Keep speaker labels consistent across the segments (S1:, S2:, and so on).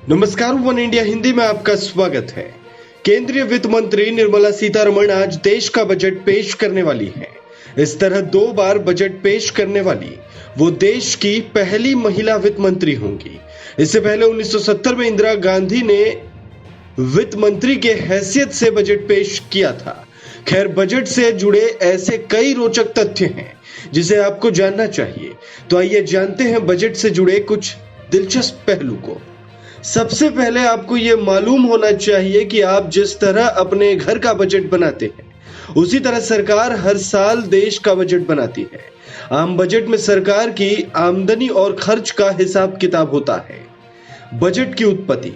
S1: नमस्कार, one India Hindi में आपका स्वागत है। केंद्रीय वित्त मंत्री निर्मला सीतारमण आज देश का बजट पेश करने वाली हैं। इस तरह 2 बार बजट पेश करने वाली वो देश की पहली महिला वित्त मंत्री होंगी। इससे पहले 1970 में इंदिरा गांधी ने वित्त मंत्री के हैसियत से बजट पेश किया था। खैर, बजट से जुड़े ऐसे कई रोचक तथ्य हैं जिसे आपको जानना चाहिए। तो आइए जानते हैं बजट से जुड़े कुछ दिलचस्प पहलू को। सबसे पहले आपको यह मालूम होना चाहिए कि आप जिस तरह अपने घर का बजट बनाते हैं, उसी तरह सरकार हर साल देश का बजट बनाती है। आम बजट में सरकार की आमदनी और खर्च का हिसाब किताब होता है। बजट की उत्पत्ति।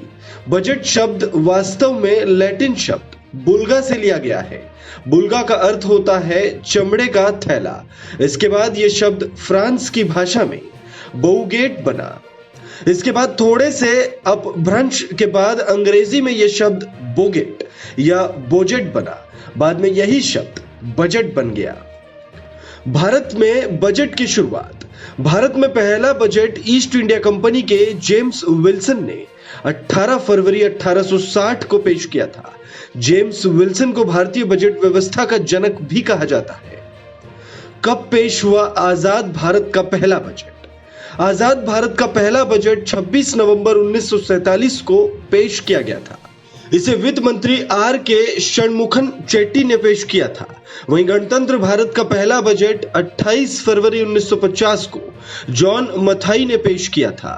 S1: बजट शब्द वास्तव में लैटिन शब्द बुल्गा से लिया गया है। बुल्गा का अर्थ होता है चमड़े का थैला। इसके बाद यह शब्द फ्रांस की भाषा में बोउगेट बना। इसके बाद थोड़े से अपभ्रंश के बाद अंग्रेजी में यह शब्द बोगेट या बोजेट बना। बाद में यही शब्द बजट बन गया। भारत में बजट की शुरुआत। भारत में पहला बजट ईस्ट इंडिया कंपनी के जेम्स विल्सन ने 18 फरवरी 1860 को पेश किया था। जेम्स विल्सन को भारतीय बजट व्यवस्था का जनक भी कहा जाता है। कब पेश हुआ आजाद भारत का पहला बजट? आजाद भारत का पहला बजट 26 नवंबर 1947 को पेश किया गया था। इसे वित्त मंत्री आर के षणमुखन चेट्टी ने पेश किया था। वहीं गणतंत्र भारत का पहला बजट 28 फरवरी 1950 को जॉन मथाई ने पेश किया था।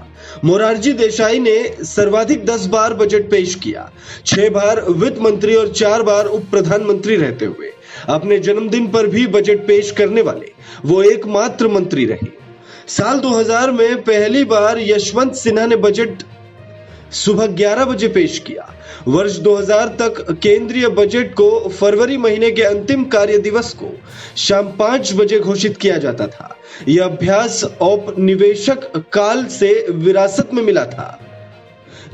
S1: मोरारजी देसाई ने सर्वाधिक 10 बार बजट पेश किया, 6 बार वित्त मंत्री और 4 बार उप प्रधानमंत्री रहते हुए। अपने जन्मदिन पर भी बजट पेश करने वाले वो एकमात्र मंत्री रहे। साल 2000 में पहली बार यशवंत सिन्हा ने बजट सुबह 11 बजे पेश किया। वर्ष 2000 तक केंद्रीय बजट को फरवरी महीने के अंतिम कार्य दिवस को शाम 5 बजे घोषित किया जाता था। यह अभ्यास औपनिवेशिक काल से विरासत में मिला था,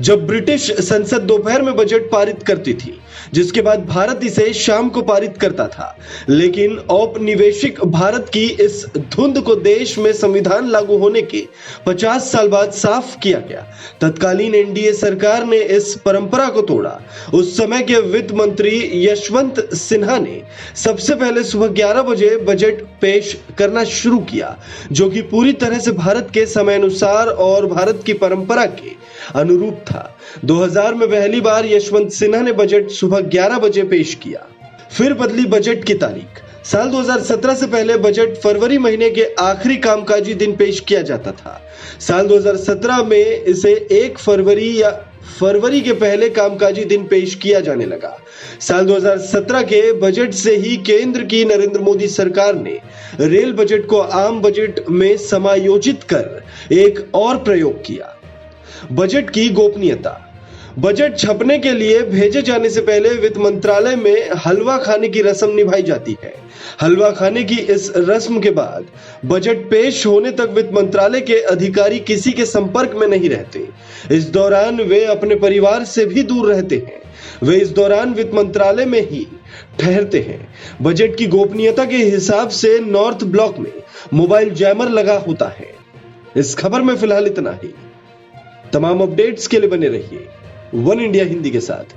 S1: जब ब्रिटिश संसद दोपहर में बजट पारित करती थी, जिसके बाद भारत इसे शाम को पारित करता था। लेकिन औपनिवेशिक भारत की इस धुंध को देश में संविधान लागू होने के 50 साल बाद साफ किया गया। तत्कालीन एनडीए सरकार ने इस परंपरा को तोड़ा। उस समय के वित्त मंत्री यशवंत सिन्हा ने सबसे पहले सुबह 11 बजे बजट पेश करना शुरू किया, जो कि पूरी तरह से भारत के समय अनुसार और भारत की परंपरा के अनुरूप था। 2000 में पहली बार यशवंत सिन्हा ने बजट सुबह 11 बजे पेश किया। फिर बदली बजट की तारीख। साल 2017 से पहले बजट फरवरी महीने के आखिरी कामकाजी दिन पेश किया जाता था। साल 2017 में इसे 1 फरवरी या फरवरी के पहले कामकाजी दिन पेश किया जाने लगा। साल 2017 के बजट से ही केंद्र की नरेंद्र मोदी सरकार ने रेल बजट को आम बजट में समायोजित कर एक और प्रयोग किया। बजट की गोपनीयता। बजट छपने के लिए भेजे जाने से पहले वित्त मंत्रालय में हलवा खाने की रस्म निभाई जाती है। हलवा खाने की इस रस्म के बाद बजट पेश होने तक वित्त मंत्रालय के अधिकारी किसी के संपर्क में नहीं रहते। इस दौरान वे अपने परिवार से भी दूर रहते हैं। वे इस दौरान वित्त मंत्रालय में ही ठहरते हैं। बजट की गोपनीयता के हिसाब से नॉर्थ ब्लॉक में मोबाइल जैमर लगा होता है। इस खबर में फिलहाल इतना ही। तमाम अपडेट्स के लिए बने रहिए वन इंडिया हिंदी के साथ।